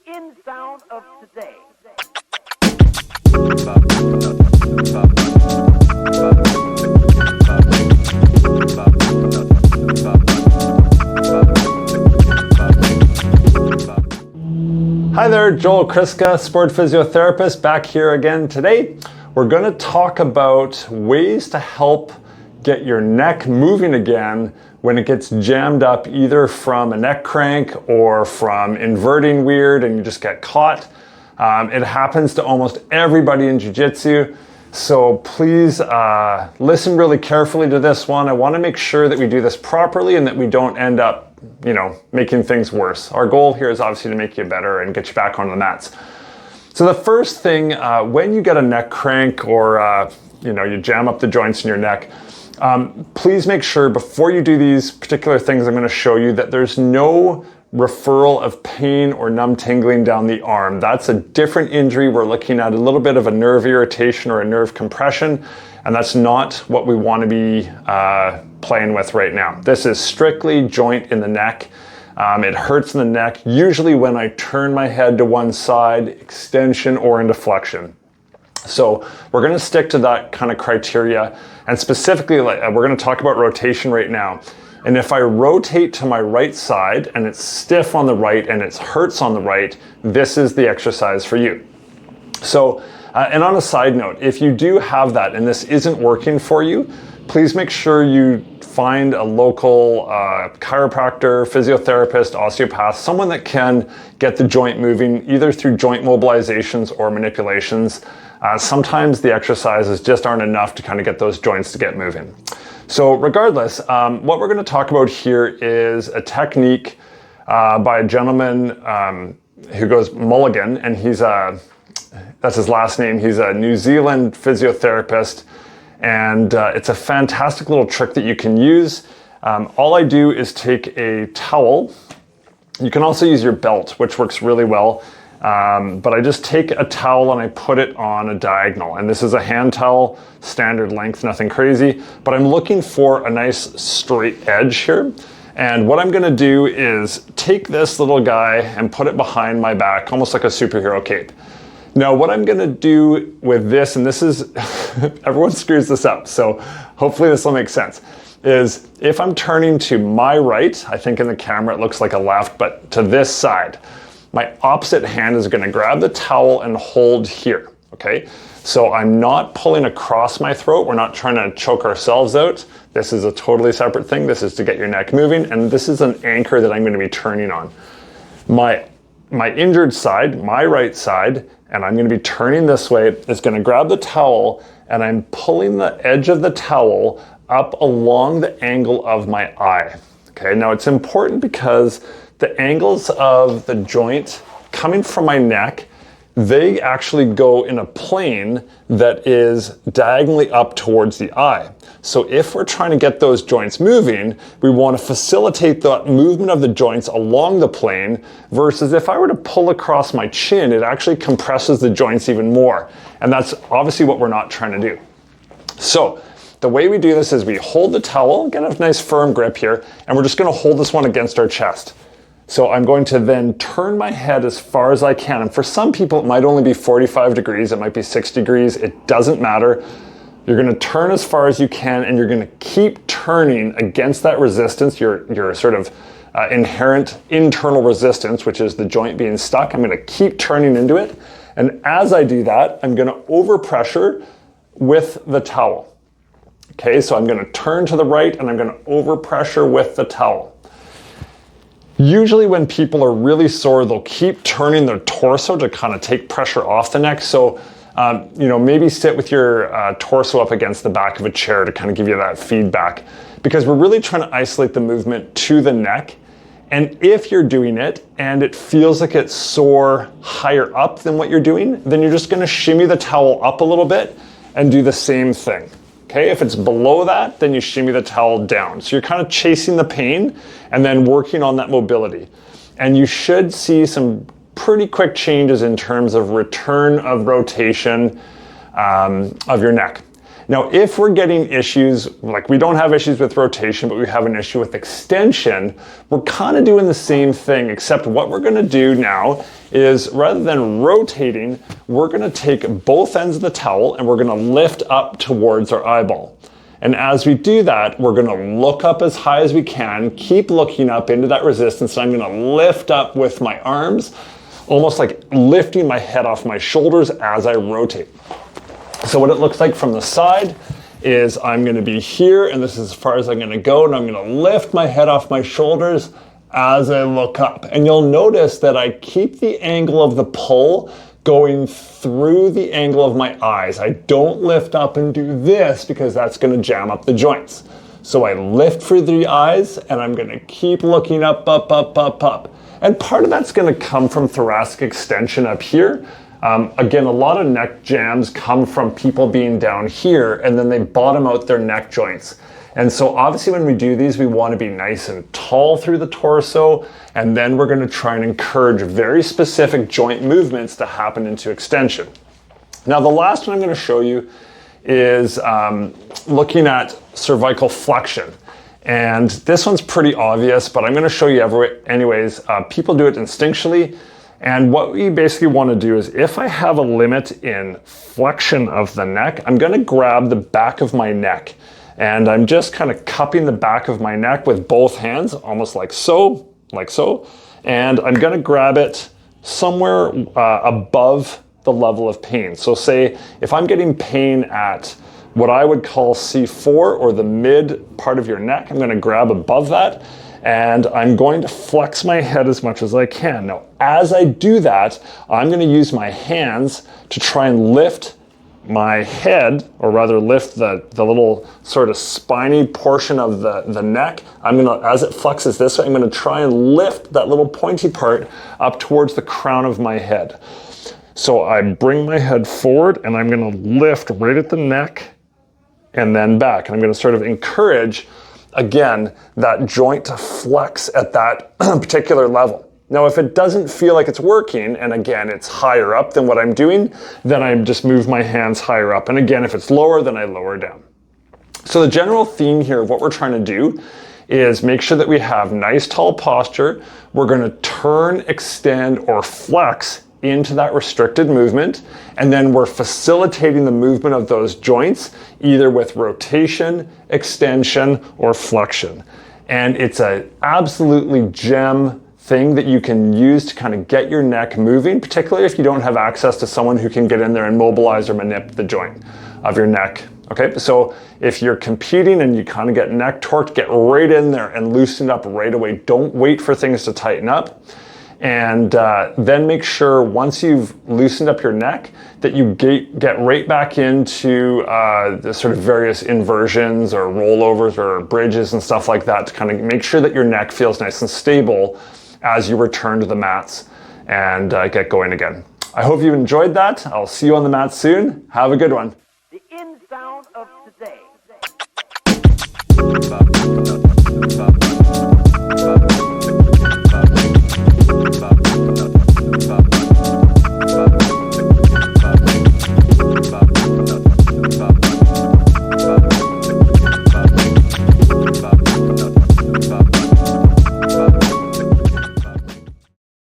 in sound of today. Hi there, Joel Kriska, sport physiotherapist, back here again. Today, we're going to talk about ways to help get your neck moving again when it gets jammed up either from a neck crank or from inverting weird and you just get caught. It happens to almost everybody in jiu-jitsu. So please listen really carefully to this one. I want to make sure that we do this properly and that we don't end up, making things worse. Our goal here is obviously to make you better and get you back on the mats. So the first thing, when you get a neck crank or you jam up the joints in your neck, please make sure before you do these particular things I'm going to show you that there's no referral of pain or numb tingling down the arm. That's a different injury. We're looking at a little bit of a nerve irritation or a nerve compression, and that's not what we want to be playing with right now. This is strictly joint in the neck. It hurts in the neck, usually when I turn my head to one side, extension or into flexion. So we're going to stick to that kind of criteria, and specifically we're going to talk about rotation right now. And if I rotate to my right side and it's stiff on the right and it hurts on the right, this is the exercise for you. So, and on a side note, if you do have that and this isn't working for you, please make sure you find a local chiropractor, physiotherapist, osteopath, someone that can get the joint moving either through joint mobilizations or manipulations. Sometimes the exercises just aren't enough to kind of get those joints to get moving. So regardless, what we're going to talk about here is a technique by a gentleman who goes Mulligan, and that's his last name. He's a New Zealand physiotherapist, and it's a fantastic little trick that you can use. All I do is take a towel. You can also use your belt, which works really well. But I just take a towel and I put it on a diagonal. And this is a hand towel, standard length, nothing crazy. But I'm looking for a nice straight edge here. And what I'm gonna do is take this little guy and put it behind my back, almost like a superhero cape. Now, what I'm gonna do with this, and this is, everyone screws this up, so hopefully this will make sense, is if I'm turning to my right, I think in the camera it looks like a left, but to this side, my opposite hand is going to grab the towel and hold here, okay? So I'm not pulling across my throat. We're not trying to choke ourselves out. This is a totally separate thing. This is to get your neck moving, and this is an anchor that I'm going to be turning on. My injured side, my right side, and I'm going to be turning this way, is going to grab the towel, and I'm pulling the edge of the towel up along the angle of my eye, okay? Now it's important because the angles of the joint coming from my neck, they actually go in a plane that is diagonally up towards the eye. So if we're trying to get those joints moving, we want to facilitate the movement of the joints along the plane, versus if I were to pull across my chin, it actually compresses the joints even more. And that's obviously what we're not trying to do. So the way we do this is we hold the towel, get a nice firm grip here, and we're just going to hold this one against our chest. So I'm going to then turn my head as far as I can. And for some people, it might only be 45 degrees. It might be 6 degrees. It doesn't matter. You're going to turn as far as you can, and you're going to keep turning against that resistance, your sort of inherent internal resistance, which is the joint being stuck. I'm going to keep turning into it. And as I do that, I'm going to overpressure with the towel. Okay, so I'm going to turn to the right, and I'm going to overpressure with the towel. Usually when people are really sore, they'll keep turning their torso to kind of take pressure off the neck. So, maybe sit with your torso up against the back of a chair to kind of give you that feedback, because we're really trying to isolate the movement to the neck. And if you're doing it and it feels like it's sore higher up than what you're doing, then you're just going to shimmy the towel up a little bit and do the same thing. Okay, if it's below that, then you shimmy the towel down. So you're kind of chasing the pain and then working on that mobility. And you should see some pretty quick changes in terms of return of rotation of your neck. Now, if we're getting issues, like we don't have issues with rotation, but we have an issue with extension, we're kind of doing the same thing, except what we're gonna do now is rather than rotating, we're gonna take both ends of the towel and we're gonna lift up towards our eyeball. And as we do that, we're gonna look up as high as we can, keep looking up into that resistance, and I'm gonna lift up with my arms, almost like lifting my head off my shoulders as I rotate. So what it looks like from the side is I'm gonna be here, and this is as far as I'm gonna go, and I'm gonna lift my head off my shoulders as I look up. And you'll notice that I keep the angle of the pull going through the angle of my eyes. I don't lift up and do this because that's gonna jam up the joints. So I lift through the eyes, and I'm gonna keep looking up, up, up, up, up. And part of that's gonna come from thoracic extension up here. Again, a lot of neck jams come from people being down here and then they bottom out their neck joints. And so obviously when we do these, we want to be nice and tall through the torso, and then we're going to try and encourage very specific joint movements to happen into extension. Now, the last one I'm going to show you is looking at cervical flexion. And this one's pretty obvious, but I'm going to show you anyways. People do it instinctually. And what we basically want to do is, if I have a limit in flexion of the neck, I'm going to grab the back of my neck. And I'm just kind of cupping the back of my neck with both hands, almost like so, like so. And I'm going to grab it somewhere above the level of pain. So say if I'm getting pain at what I would call C4, or the mid part of your neck, I'm going to grab above that. And I'm going to flex my head as much as I can. Now, as I do that, I'm going to use my hands to try and lift my head, or rather lift the little sort of spiny portion of the neck. I'm going to, as it flexes this way, I'm going to try and lift that little pointy part up towards the crown of my head. So I bring my head forward and I'm going to lift right at the neck and then back. And I'm going to sort of encourage, again, that joint to flex at that particular level. Now, if it doesn't feel like it's working, and again, it's higher up than what I'm doing, then I just move my hands higher up. And again, if it's lower, then I lower down. So the general theme here of what we're trying to do is make sure that we have nice tall posture. We're going to turn, extend, or flex into that restricted movement, and then we're facilitating the movement of those joints either with rotation, extension, or flexion. And it's an absolutely gem thing that you can use to kind of get your neck moving, particularly if you don't have access to someone who can get in there and mobilize or manipulate the joint of your neck. Okay, so if you're competing and you kind of get neck torqued, get right in there and loosen it up right away. Don't wait for things to tighten up. And then make sure once you've loosened up your neck that you get right back into the sort of various inversions or rollovers or bridges and stuff like that to kind of make sure that your neck feels nice and stable as you return to the mats and get going again. I hope you enjoyed that. I'll see you on the mats soon. Have a good one. The in sound of today.